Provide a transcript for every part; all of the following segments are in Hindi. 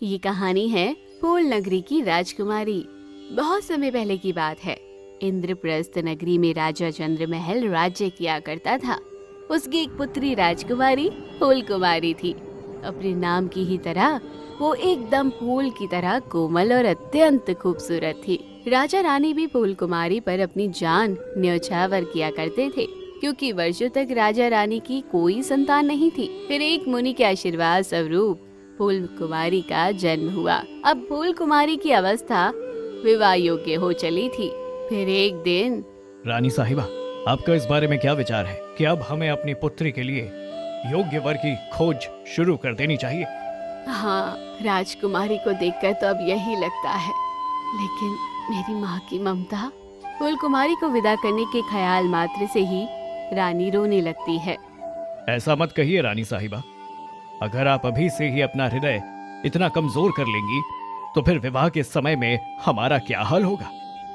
ये कहानी है फूल नगरी की राजकुमारी। बहुत समय पहले की बात है। इंद्रप्रस्थ नगरी में राजा चंद्रमहल राज्य किया करता था। उसकी एक पुत्री राजकुमारी फूल कुमारी थी। अपने नाम की ही तरह वो एकदम फूल की तरह कोमल और अत्यंत खूबसूरत थी। राजा रानी भी फूल कुमारी पर अपनी जान न्यौछावर किया करते थे, क्योंकि वर्षों तक राजा रानी की कोई संतान नहीं थी। फिर एक मुनि के आशीर्वाद स्वरूप फूल कुमारी का जन्म हुआ। अब फूल कुमारी की अवस्था विवाह योग्य हो चली थी। फिर एक दिन, रानी साहिबा, आपका इस बारे में क्या विचार है कि अब हमें अपनी पुत्री के लिए योग्य वर की खोज शुरू कर देनी चाहिए? हाँ, राजकुमारी को देखकर तो अब यही लगता है, लेकिन मेरी माँ की ममता। फूल कुमारी को विदा करने के ख्याल मात्र से ही रानी रोने लगती है। ऐसा मत कहिए रानी साहिबा। अगर आप अभी से ही अपना हृदय इतना कमजोर कर लेंगी तो फिर विवाह के समय में हमारा क्या हाल होगा?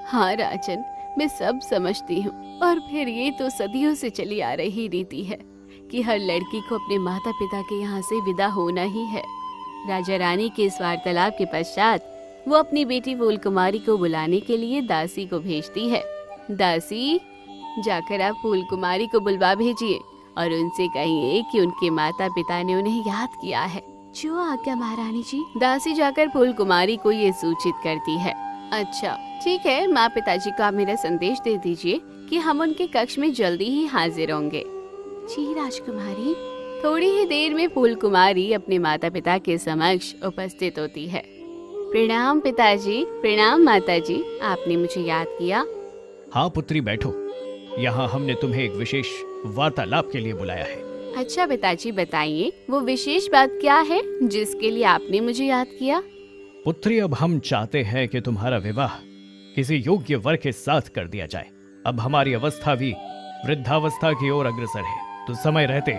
हाँ राजन, मैं सब समझती हूँ। और फिर ये तो सदियों से चली आ रही रीति है कि हर लड़की को अपने माता पिता के यहाँ से विदा होना ही है। राजा रानी के इस वार्तालाप के पश्चात वो अपनी बेटी फूल कुमारी को बुलाने के लिए दासी को भेजती है। दासी, जाकर आप फूल कुमारी को बुलवा भेजिए और उनसे कहिए कि उनके माता पिता ने उन्हें याद किया है। जो आज्ञा महारानी जी। दासी जाकर फूल कुमारी को ये सूचित करती है। अच्छा ठीक है, माँ पिताजी को आप मेरा संदेश दे दीजिए कि हम उनके कक्ष में जल्दी ही हाजिर होंगे। जी राजकुमारी। थोड़ी ही देर में फूल कुमारी अपने माता पिता के समक्ष उपस्थित होती है। प्रणाम पिताजी, प्रणाम माताजी, आपने मुझे याद किया? हाँ पुत्री, बैठो। यहाँ हमने तुम्हें एक विशेष वार्तालाप के लिए बुलाया है। अच्छा पिताजी, बताइए वो विशेष बात क्या है जिसके लिए आपने मुझे याद किया? पुत्री, अब हम चाहते हैं कि तुम्हारा विवाह किसी योग्य वर के साथ कर दिया जाए। अब हमारी अवस्था भी वृद्धावस्था की ओर अग्रसर है, तो समय रहते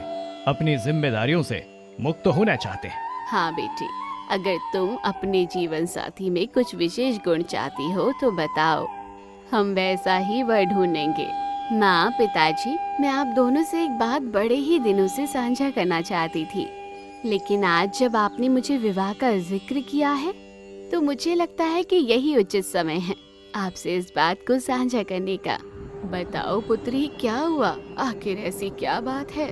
अपनी जिम्मेदारियों से मुक्त होना चाहते हैं। हाँ बेटी, अगर तुम अपने जीवन साथी में कुछ विशेष गुण चाहती हो तो बताओ, हम वैसा ही वर ढूंढेंगे। माँ पिताजी, मैं आप दोनों से एक बात बड़े ही दिनों से साझा करना चाहती थी, लेकिन आज जब आपने मुझे विवाह का जिक्र किया है तो मुझे लगता है कि यही उचित समय है आपसे इस बात को साझा करने का। बताओ पुत्री, क्या हुआ? आखिर ऐसी क्या बात है?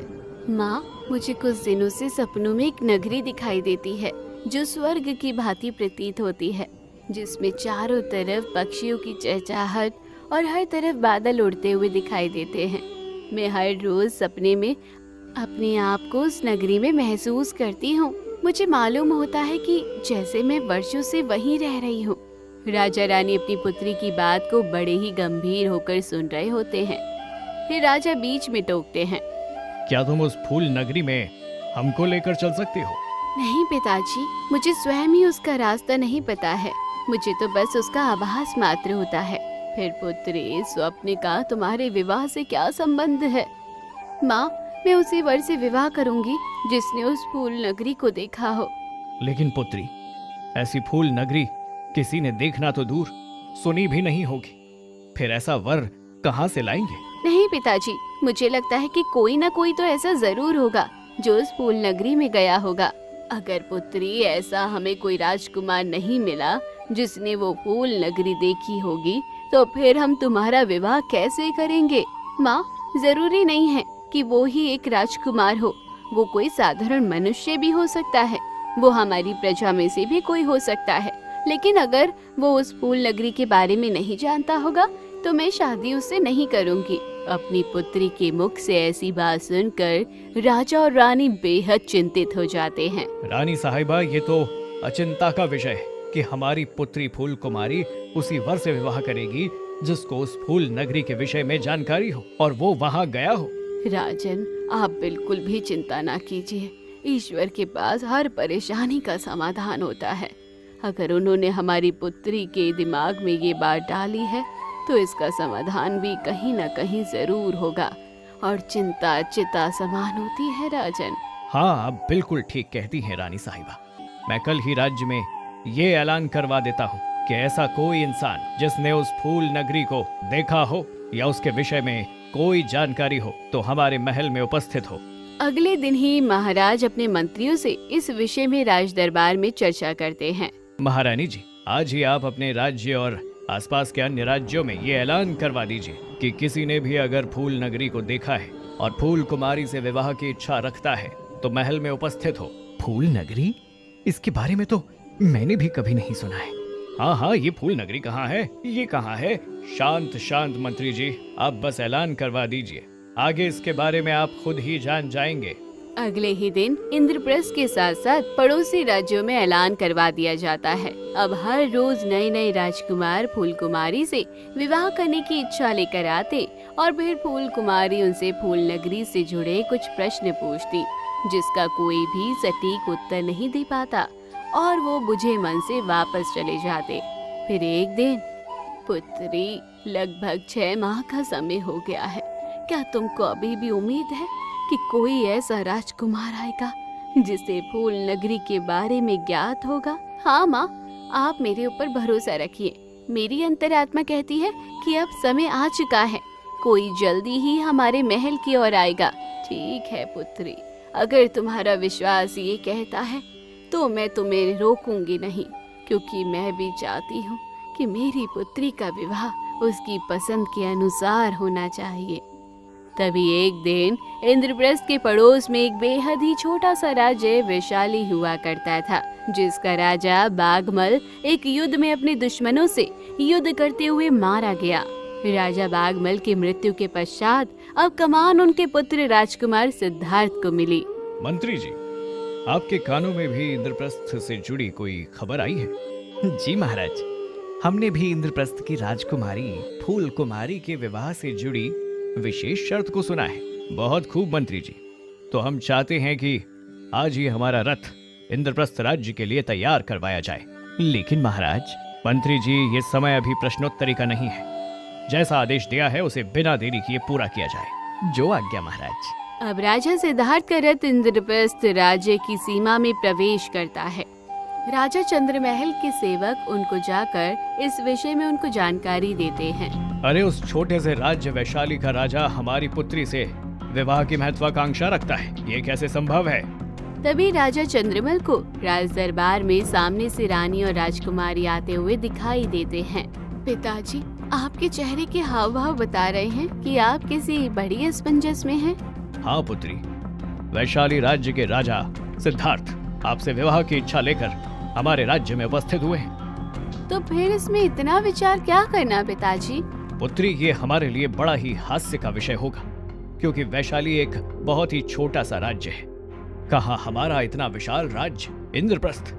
माँ, मुझे कुछ दिनों से सपनों में एक नगरी दिखाई देती है जो स्वर्ग की भांति प्रतीत होती है, जिसमें चारों तरफ पक्षियों की चहचहाहट और हर तरफ बादल उड़ते हुए दिखाई देते हैं। मैं हर रोज सपने में अपने आप को उस नगरी में महसूस करती हूँ। मुझे मालूम होता है कि जैसे मैं वर्षों से वहीं रह रही हूँ। राजा रानी अपनी पुत्री की बात को बड़े ही गंभीर होकर सुन रहे होते हैं। फिर राजा बीच में टोकते हैं। क्या तुम उस फूल नगरी में हमको लेकर चल सकते हो? नहीं पिताजी, मुझे स्वयं ही उसका रास्ता नहीं पता है। मुझे तो बस उसका आभास मात्र होता है। फिर पुत्री, स्वप्न का तुम्हारे विवाह से क्या संबंध है? माँ, मैं उसी वर से विवाह करूंगी जिसने उस फूल नगरी को देखा हो। लेकिन पुत्री, ऐसी फूल नगरी किसी ने देखना तो दूर, सुनी भी नहीं होगी। फिर ऐसा वर कहाँ से लाएंगे? नहीं पिताजी, मुझे लगता है कि कोई ना कोई तो ऐसा जरूर होगा जो उस फूल नगरी में गया होगा। अगर पुत्री ऐसा हमें कोई राजकुमार नहीं मिला जिसने वो फूल नगरी देखी होगी, तो फिर हम तुम्हारा विवाह कैसे करेंगे? माँ, जरूरी नहीं है कि वो ही एक राजकुमार हो, वो कोई साधारण मनुष्य भी हो सकता है। वो हमारी प्रजा में से भी कोई हो सकता है। लेकिन अगर वो उस फूल नगरी के बारे में नहीं जानता होगा तो मैं शादी उससे नहीं करूंगी। अपनी पुत्री के मुख से ऐसी बात सुनकर राजा और रानी बेहद चिंतित हो जाते हैं। रानी साहिबा, ये तो अचिंता का विषय है कि हमारी पुत्री फूल कुमारी उसी वर से विवाह करेगी जिसको उस फूल नगरी के विषय में जानकारी हो और वो वहाँ गया हो। राजन, आप बिल्कुल भी चिंता ना कीजिए। ईश्वर के पास हर परेशानी का समाधान होता है। अगर उन्होंने हमारी पुत्री के दिमाग में ये बात डाली है तो इसका समाधान भी कहीं न कहीं जरूर होगा। और चिंता चिता समान होती है राजन। हाँ, आप बिल्कुल ठीक कहती हैं रानी साहिबा। मैं कल ही राज्य में ये ऐलान करवा देता हूँ कि ऐसा कोई इंसान जिसने उस फूल नगरी को देखा हो या उसके विषय में कोई जानकारी हो तो हमारे महल में उपस्थित हो अगले दिन ही महाराज अपने मंत्रियों से इस विषय में राज दरबार में चर्चा करते हैं। महारानी जी, आज ही आप अपने राज्य और आसपास के अन्य राज्यों में ये ऐलान करवा दीजिए कि किसी ने भी अगर फूल नगरी को देखा है और फूल कुमारी से विवाह की इच्छा रखता है तो महल में उपस्थित हो। फूल नगरी? इसके बारे में तो मैंने भी कभी नहीं सुना है। हाँ हाँ, ये फूल नगरी कहाँ है, ये कहाँ है? शांत शांत मंत्री जी, आप बस ऐलान करवा दीजिए, आगे इसके बारे में आप खुद ही जान जाएंगे। अगले ही दिन इंद्रप्रस्थ के साथ साथ पड़ोसी राज्यों में ऐलान करवा दिया जाता है। अब हर रोज नए नए राजकुमार फूल कुमारी से विवाह करने की इच्छा लेकर आते और फिर फूल कुमारी उनसे फूल नगरी से जुड़े कुछ प्रश्न पूछती, जिसका कोई भी सटीक उत्तर नहीं दे पाता और वो बुझे मन से वापस चले जाते। फिर एक दिन, पुत्री, लगभग 6 माह का समय हो गया है, क्या तुमको अभी भी उम्मीद है कि कोई ऐसा राजकुमार आएगा जिसे फूल नगरी के बारे में ज्ञात होगा? हाँ माँ, आप मेरे ऊपर भरोसा रखिए, मेरी अंतरात्मा कहती है कि अब समय आ चुका है, कोई जल्दी ही हमारे महल की ओर आएगा। ठीक है पुत्री, अगर तुम्हारा विश्वास ये कहता है तो मैं तुम्हें रोकूंगी नहीं, क्योंकि मैं भी चाहती हूँ कि मेरी पुत्री का विवाह उसकी पसंद के अनुसार होना चाहिए। तभी एक दिन इंद्रप्रस्थ के पड़ोस में एक बेहद ही छोटा सा राज्य वैशाली हुआ करता था, जिसका राजा बाघमल एक युद्ध में अपने दुश्मनों से युद्ध करते हुए मारा गया। राजा बाघमल की मृत्यु के पश्चात अब कमान उनके पुत्र राजकुमार सिद्धार्थ को मिली। मंत्री जी, आपके कानों में भी इंद्रप्रस्थ से जुड़ी कोई खबर आई है? जी महाराज, हमने भी इंद्रप्रस्थ की राजकुमारी फूल कुमारी के विवाह से जुड़ी विशेष शर्त को सुना है। बहुत खूब मंत्री जी, तो हम चाहते हैं कि आज ही हमारा रथ इंद्रप्रस्थ राज्य के लिए तैयार करवाया जाए। लेकिन महाराज। मंत्री जी, ये समय अभी प्रश्नोत्तरी का नहीं है, जैसा आदेश दिया है उसे बिना देरी किए पूरा किया जाए। जो आज्ञा महाराज। अब राजा सिद्धार्थ का रथ इंद्रप्रस्थ राज्य की सीमा में प्रवेश करता है। राजा चंद्रमहल के सेवक उनको जाकर इस विषय में उनको जानकारी देते हैं। अरे, उस छोटे से राज्य वैशाली का राजा हमारी पुत्री से विवाह की महत्वाकांक्षा रखता है, ये कैसे संभव है? तभी राजा चंद्रमल को राज दरबार में सामने से रानी और राजकुमारी आते हुए दिखाई देते हैं। पिताजी, आपके चेहरे के हाव भाव बता रहे हैं कि आप किसी बड़ी असमंजस में हैं। हाँ पुत्री, वैशाली राज्य के राजा सिद्धार्थ आपसे विवाह की इच्छा लेकर हमारे राज्य में उपस्थित हुए हैं। तो फिर इसमें इतना विचार क्या करना पिताजी? पुत्री, ये हमारे लिए बड़ा ही हास्य का विषय होगा, क्योंकि वैशाली एक बहुत ही छोटा सा राज्य है। कहाँ हमारा इतना विशाल राज्य इंद्रप्रस्थ।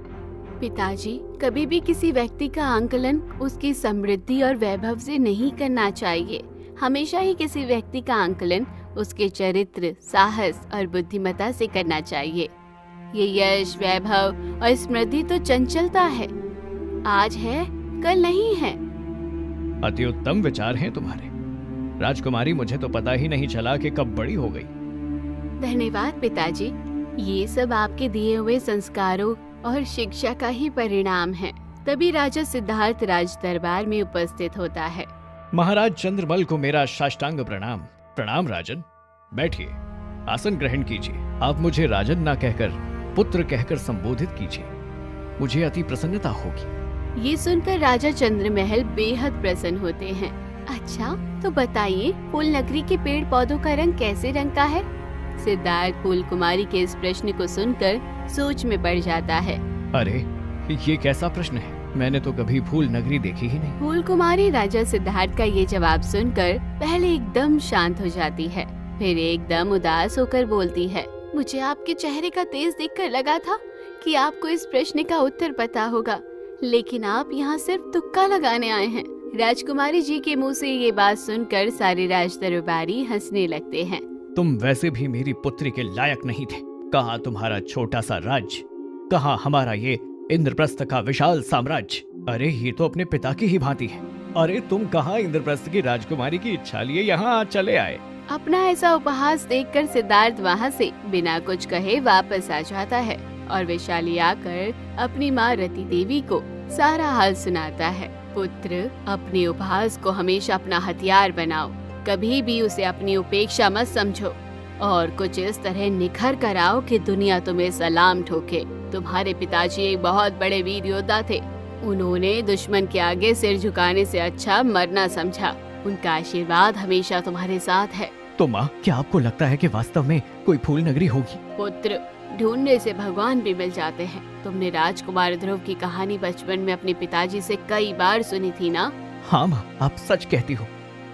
पिताजी, कभी भी किसी व्यक्ति का आंकलन उसकी समृद्धि और वैभव से नहीं करना चाहिए। हमेशा ही किसी व्यक्ति का आंकलन उसके चरित्र, साहस और बुद्धिमत्ता से करना चाहिए। ये यश, वैभव और समृद्धि तो चंचलता है, आज है कल नहीं है। अति उत्तम विचार हैं तुम्हारे राजकुमारी, मुझे तो पता ही नहीं चला कि कब बड़ी हो गई। धन्यवाद पिताजी, ये सब आपके दिए हुए संस्कारों और शिक्षा का ही परिणाम है। तभी राजा सिद्धार्थ राज दरबार में उपस्थित होता है। महाराज चंद्रमल को मेरा साष्टांग प्रणाम। प्रणाम राजन, बैठिए, आसन ग्रहण कीजिए। आप मुझे राजन ना कहकर पुत्र कहकर संबोधित कीजिए, मुझे अति प्रसन्नता होगी। ये सुनकर राजा चंद्रमहल बेहद प्रसन्न होते हैं। अच्छा, तो बताइए, फूल नगरी के पेड़ पौधों का रंग कैसे रंग का है? सिद्धार्थ फूल कुमारी के इस प्रश्न को सुनकर सोच में पड़ जाता है। अरे, ये कैसा प्रश्न है, मैंने तो कभी फूल नगरी देखी ही नहीं। फूल कुमारी राजा सिद्धार्थ का ये जवाब सुनकर पहले एकदम शांत हो जाती है, फिर एकदम उदास होकर बोलती है, मुझे आपके चेहरे का तेज देखकर लगा था कि आपको इस प्रश्न का उत्तर पता होगा, लेकिन आप यहाँ सिर्फ तुक्का लगाने आए हैं। राजकुमारी जी के मुँह से ये बात सुनकर सारे राज दरबारी हंसने लगते हैं। तुम वैसे भी मेरी पुत्री के लायक नहीं थे। कहाँ तुम्हारा छोटा सा राज्य, कहाँ हमारा ये इंद्रप्रस्थ का विशाल साम्राज्य। अरे, ये तो अपने पिता की ही भांति है। अरे, तुम कहाँ इंद्रप्रस्थ की राजकुमारी की इच्छा लिए यहाँ चले आए? अपना ऐसा उपहास देखकर सिद्धार्थ वहाँ से बिना कुछ कहे वापस आ जाता है और वैशाली आकर अपनी माँ रति देवी को सारा हाल सुनाता है। पुत्र, अपने उपहास को हमेशा अपना हथियार बनाओ, कभी भी उसे अपनी उपेक्षा मत समझो। और कुछ इस तरह निखर कर आओ कि दुनिया तुम्हें सलाम ठोके। तुम्हारे पिताजी एक बहुत बड़े वीर योद्धा थे। उन्होंने दुश्मन के आगे सिर झुकाने से अच्छा मरना समझा। उनका आशीर्वाद हमेशा तुम्हारे साथ है। तो माँ, क्या आपको लगता है कि वास्तव में कोई फूल नगरी होगी? पुत्र, ढूंढने से भगवान भी मिल जाते हैं। तुमने राजकुमार ध्रुव की कहानी बचपन में अपने पिताजी से कई बार सुनी थी ना? हाँ माँ, आप सच कहती हो।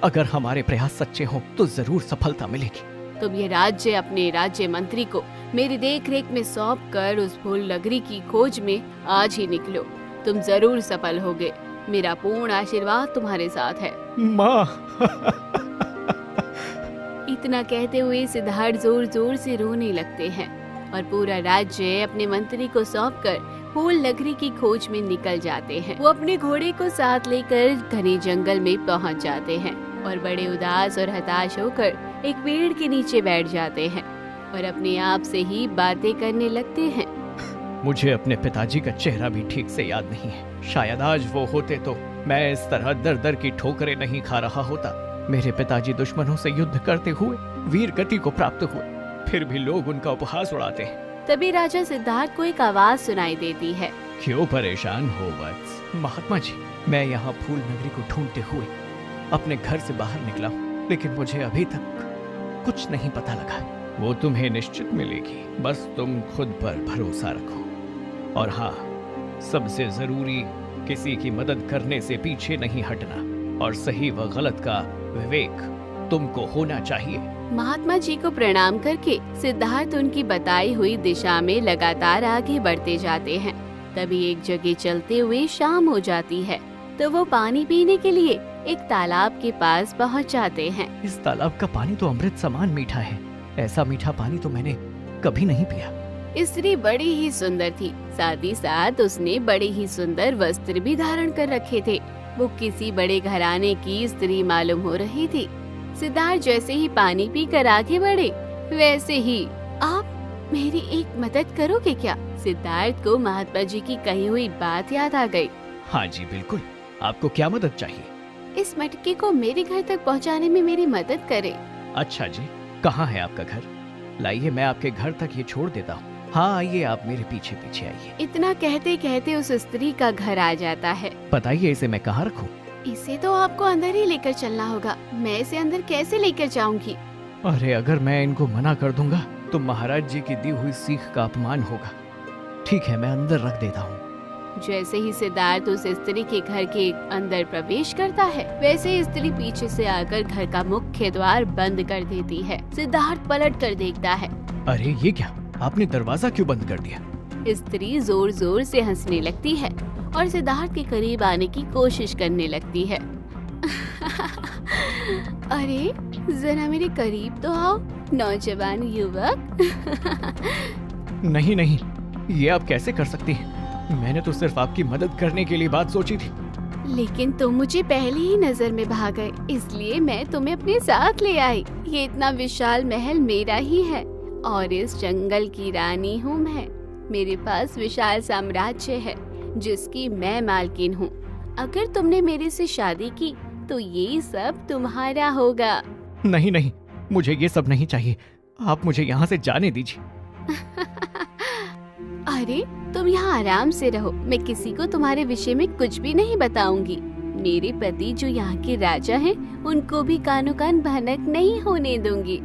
अगर हमारे प्रयास सच्चे हों तो जरूर सफलता मिलेगी। तुम ये राज्य अपने राज्य मंत्री को मेरी देखरेख में सौंप कर उस फूल नगरी की खोज में आज ही निकलो। तुम जरूर सफल होगे। मेरा पूर्ण आशीर्वाद तुम्हारे साथ है। माँ। इतना कहते हुए सिद्धार्थ जोर जोर से रोने लगते हैं और पूरा राज्य अपने मंत्री को सौंपकर फूल नगरी की खोज में निकल जाते हैं। वो अपने घोड़े को साथ लेकर घने जंगल में पहुंच जाते हैं और बड़े उदास और हताश होकर एक पेड़ के नीचे बैठ जाते हैं और अपने आप से ही बातें करने लगते हैं। मुझे अपने पिताजी का चेहरा भी ठीक से याद नहीं है। शायद आज वो होते तो मैं इस तरह दर दर की ठोकरें नहीं खा रहा होता। मेरे पिताजी दुश्मनों से युद्ध करते हुए वीर गति को प्राप्त हुए, फिर भी लोग उनका उपहास उड़ाते हैं। तभी राजा सिद्धार्थ को एक आवाज सुनाई देती है। क्यों परेशान हो वत्स? महात्मा जी, मैं यहाँ फूल नगरी को ढूंढते हुए अपने घर से बाहर निकला हूँ, लेकिन मुझे अभी तक कुछ नहीं पता लगा। वो तुम्हें निश्चित मिलेगी, बस तुम खुद पर भरोसा रखो। और हाँ, सबसे जरूरी किसी की मदद करने से पीछे नहीं हटना और सही व गलत का विवेक तुमको होना चाहिए। महात्मा जी को प्रणाम करके सिद्धार्थ उनकी बताई हुई दिशा में लगातार आगे बढ़ते जाते हैं। तभी एक जगह चलते हुए शाम हो जाती है तो वो पानी पीने के लिए एक तालाब के पास पहुंच जाते हैं। इस तालाब का पानी तो अमृत समान मीठा है। ऐसा मीठा पानी तो मैंने कभी नहीं पिया। स्त्री बड़ी ही सुंदर थी, साथ ही साथ उसने बड़े ही सुंदर वस्त्र भी धारण कर रखे थे। वो किसी बड़े घराने की स्त्री मालूम हो रही थी। सिद्धार्थ जैसे ही पानी पीकर आगे बढ़े वैसे ही, आप मेरी एक मदद करोगे क्या? सिद्धार्थ को महात्मा जी की कही हुई बात याद आ गई। हाँ जी बिल्कुल, आपको क्या मदद चाहिए? इस मटके को मेरे घर तक पहुंचाने में मेरी मदद करें। अच्छा जी, कहाँ है आपका घर? लाइए मैं आपके घर तक ये छोड़ देता हूँ। हाँ आइए, आप मेरे पीछे पीछे आइए। इतना कहते कहते उस स्त्री का घर आ जाता है। बताइए इसे मैं कहाँ रखूँ? इसे तो आपको अंदर ही लेकर चलना होगा। मैं इसे अंदर कैसे लेकर जाऊंगी? अरे अगर मैं इनको मना कर दूंगा तो महाराज जी की दी हुई सीख का अपमान होगा। ठीक है, मैं अंदर रख देता हूँ। जैसे ही सिद्धार्थ उस स्त्री के घर के अंदर प्रवेश करता है वैसे ही स्त्री पीछे से आकर घर का मुख्य द्वार बंद कर देती है। सिद्धार्थ पलट कर देखता है। अरे ये क्या, आपने दरवाजा क्यों बंद कर दिया? स्त्री जोर जोर से हंसने लगती है और सिद्धार्थ के करीब आने की कोशिश करने लगती है। अरे जरा मेरे करीब तो आओ नौजवान युवक। नहीं नहीं, ये आप कैसे कर सकती हैं? मैंने तो सिर्फ आपकी मदद करने के लिए बात सोची थी। लेकिन तुम मुझे पहली ही नजर में भा गए, इसलिए मैं तुम्हें अपने साथ ले आई। ये इतना विशाल महल मेरा ही है और इस जंगल की रानी हूँ मैं। मेरे पास विशाल साम्राज्य है जिसकी मैं मालकिन हूँ। अगर तुमने मेरे से शादी की तो ये सब तुम्हारा होगा। नहीं नहीं, मुझे ये सब नहीं चाहिए। आप मुझे यहाँ से जाने दीजिए। अरे तुम यहाँ आराम से रहो, मैं किसी को तुम्हारे विषय में कुछ भी नहीं बताऊंगी। मेरे पति जो यहाँ के राजा हैं, उनको भी कानो कान भनक नहीं होने दूंगी।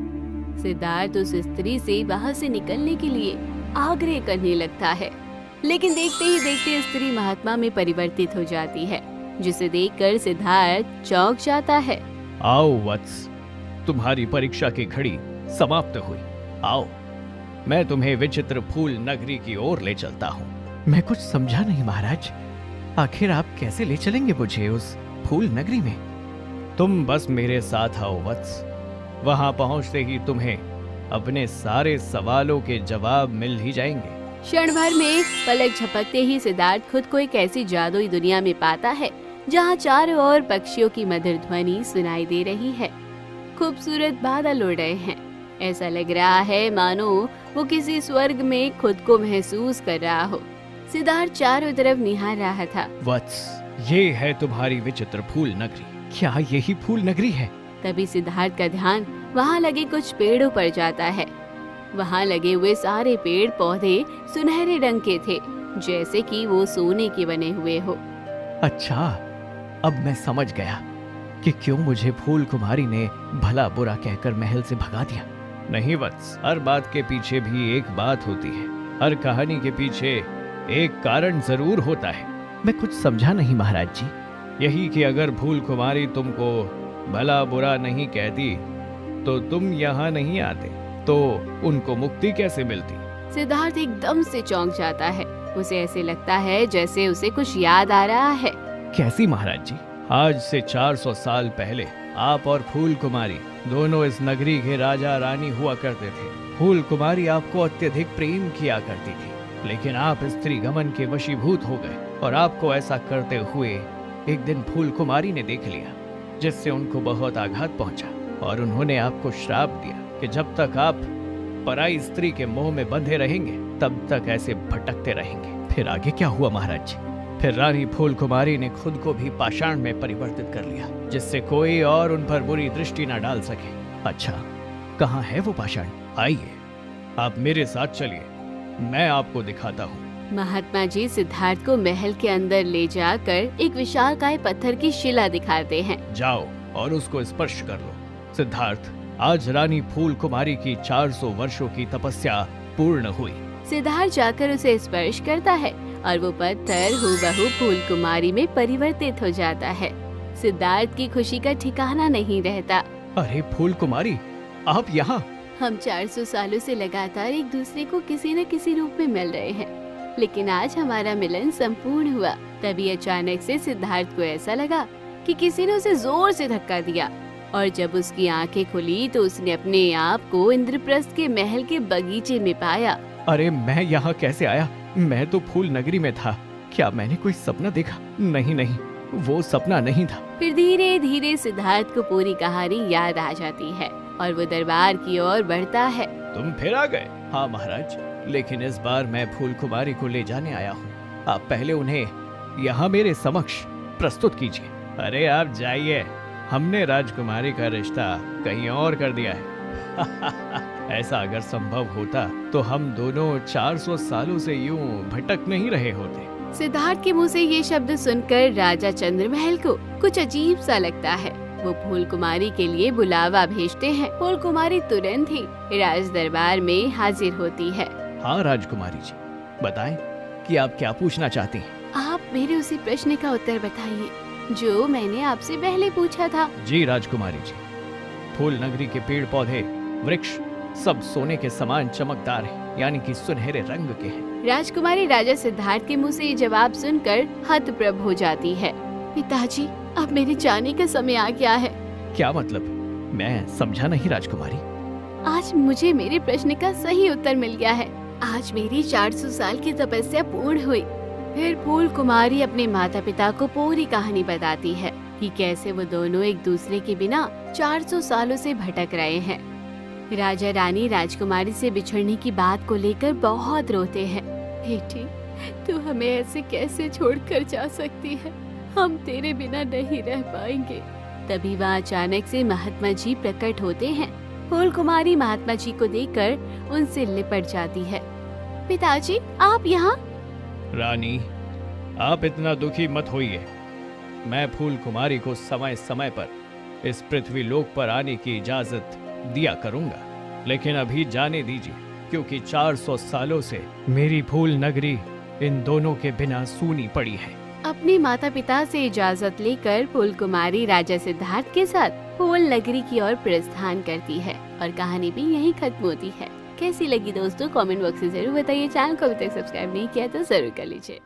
सिद्धार्थ उस स्त्री से वहाँ से निकलने के लिए आग्रह करने लगता है, लेकिन देखते ही देखते स्त्री महात्मा में परिवर्तित हो जाती है, जिसे देखकर सिद्धार्थ चौंक जाता है। आओ वत्स, तुम्हारी परीक्षा की घड़ी समाप्त हुई। आओ, मैं तुम्हें विचित्र फूल नगरी की ओर ले चलता हूँ। मैं कुछ समझा नहीं महाराज, आखिर आप कैसे ले चलेंगे मुझे उस फूल नगरी में? तुम बस मेरे साथ आओ वत्स, वहाँ पहुँचते ही तुम्हें अपने सारे सवालों के जवाब मिल ही जाएंगे। क्षण भर में पलक झपकते ही सिद्धार्थ खुद को एक ऐसी जादुई दुनिया में पाता है जहाँ चारों ओर पक्षियों की मधुर ध्वनि सुनाई दे रही है। खूबसूरत बादल उड़ रहे हैं। ऐसा लग रहा है मानो वो किसी स्वर्ग में खुद को महसूस कर रहा हो। सिद्धार्थ चारों तरफ निहार रहा था। वत्स, ये है तुम्हारी विचित्र फूल नगरी। क्या यही फूल नगरी है? तभी सिद्धार्थ का ध्यान वहाँ लगे कुछ पेड़ों पर जाता है। वहाँ लगे हुए सारे पेड़ पौधे सुनहरे रंग के थे, जैसे कि वो सोने के बने हुए हो। अच्छा, अब मैं समझ गया कि क्यों मुझे फूल कुमारी ने भला बुरा कहकर महल से भगा दिया। नहीं वत्स, हर बात के पीछे भी एक बात होती है। हर कहानी के पीछे एक कारण जरूर होता है। मैं कुछ समझा नहीं महाराज जी। यही कि अगर फूल कुमारी तुमको भला बुरा नहीं कहती तो तुम यहाँ नहीं आते, तो उनको मुक्ति कैसे मिलती? सिद्धार्थ एकदम से चौंक जाता है। उसे ऐसे लगता है जैसे उसे कुछ याद आ रहा है। कैसी महाराज जी? आज से 400 साल पहले आप और फूल कुमारी दोनों इस नगरी के राजा रानी हुआ करते थे। फूल कुमारी आपको अत्यधिक प्रेम किया करती थी, लेकिन आप स्त्री गमन के वशीभूत हो गए और आपको ऐसा करते हुए एक दिन फूल कुमारी ने देख लिया, जिससे उनको बहुत आघात पहुंचा और उन्होंने आपको श्राप दिया कि जब तक आप पराई स्त्री के मोह में बंधे रहेंगे तब तक ऐसे भटकते रहेंगे। फिर आगे क्या हुआ महाराज जी? फिर रानी फूल कुमारी ने खुद को भी पाषाण में परिवर्तित कर लिया, जिससे कोई और उन पर बुरी दृष्टि न डाल सके। अच्छा, कहाँ है वो पाषाण? आइए, आप मेरे साथ चलिए, मैं आपको दिखाता हूँ। महात्मा जी सिद्धार्थ को महल के अंदर ले जाकर एक विशालकाय पत्थर की शिला दिखाते हैं। जाओ और उसको स्पर्श कर लो। सिद्धार्थ, आज रानी फूल कुमारी की 400 वर्षों की तपस्या पूर्ण हुई। सिद्धार्थ जाकर उसे स्पर्श करता है और वो पत्थर हूबहू फूल कुमारी में परिवर्तित हो जाता है। सिद्धार्थ की खुशी का ठिकाना नहीं रहता। अरे फूल कुमारी, आप यहाँ? हम 400 सालों से लगातार एक दूसरे को किसी न किसी रूप में मिल रहे हैं, लेकिन आज हमारा मिलन संपूर्ण हुआ। तभी अचानक से सिद्धार्थ को ऐसा लगा कि किसी ने उसे जोर से धक्का दिया, और जब उसकी आंखें खुली तो उसने अपने आप को इंद्रप्रस्थ के महल के बगीचे में पाया। अरे मैं यहाँ कैसे आया? मैं तो फूल नगरी में था। क्या मैंने कोई सपना देखा? नहीं नहीं, वो सपना नहीं था। फिर धीरे धीरे सिद्धार्थ को पूरी कहानी याद आ जाती है और वो दरबार की ओर बढ़ता है। तुम फिर आ गए? हाँ महाराज, लेकिन इस बार मैं फूल कुमारी को ले जाने आया हूँ। आप पहले उन्हें यहाँ मेरे समक्ष प्रस्तुत कीजिए। अरे आप जाइए, हमने राजकुमारी का रिश्ता कहीं और कर दिया है। ऐसा अगर संभव होता तो हम दोनों 400 सालों से यूं भटक नहीं रहे होते। सिद्धार्थ के मुंह से ये शब्द सुनकर राजा चंद्रमहल को कुछ अजीब सा लगता है। वो फूल कुमारी के लिए बुलावा भेजते हैं। फूल कुमारी तुरंत ही राज दरबार में हाजिर होती है। हाँ राजकुमारी जी, बताएं कि आप क्या पूछना चाहती हैं? आप मेरे उसी प्रश्न का उत्तर बताइए जो मैंने आपसे पहले पूछा था। जी राजकुमारी जी, फूल नगरी के पेड़ पौधे वृक्ष सब सोने के समान चमकदार हैं, यानी कि सुनहरे रंग के हैं। राजकुमारी राजा सिद्धार्थ के मुंह से ये जवाब सुनकर हतप्रभ हो जाती है। पिताजी, अब मेरे जाने का समय आ गया है। क्या मतलब? मैं समझा नहीं राजकुमारी। आज मुझे मेरे प्रश्न का सही उत्तर मिल गया है। आज मेरी 400 साल की तपस्या पूर्ण हुई। फिर फूल कुमारी अपने माता पिता को पूरी कहानी बताती है कि कैसे वो दोनों एक दूसरे के बिना 400 सालों से भटक रहे हैं। राजा रानी राजकुमारी से बिछड़ने की बात को लेकर बहुत रोते हैं। बेटी, तू हमें ऐसे कैसे छोड़कर जा सकती है? हम तेरे बिना नहीं रह पाएंगे। तभी वहाँ अचानक से महात्मा जी प्रकट होते हैं। फूल कुमारी महात्मा जी को देखकर उनसे लिपट जाती है। पिताजी, आप यहाँ? रानी, आप इतना दुखी मत होइए। मैं फूल कुमारी को समय समय पर इस पृथ्वी लोक पर आने की इजाजत दिया करूंगा, लेकिन अभी जाने दीजिए, क्योंकि 400 सालों से मेरी फूल नगरी इन दोनों के बिना सूनी पड़ी है। अपने माता पिता से इजाजत लेकर फूल कुमारी राजा सिद्धार्थ के साथ फूल नगरी की ओर प्रस्थान करती है और कहानी भी यहीं खत्म होती है। कैसी लगी दोस्तों, कमेंट बॉक्स में जरूर बताइए। चैनल को अभी तक सब्सक्राइब नहीं किया तो जरूर कर लीजिए।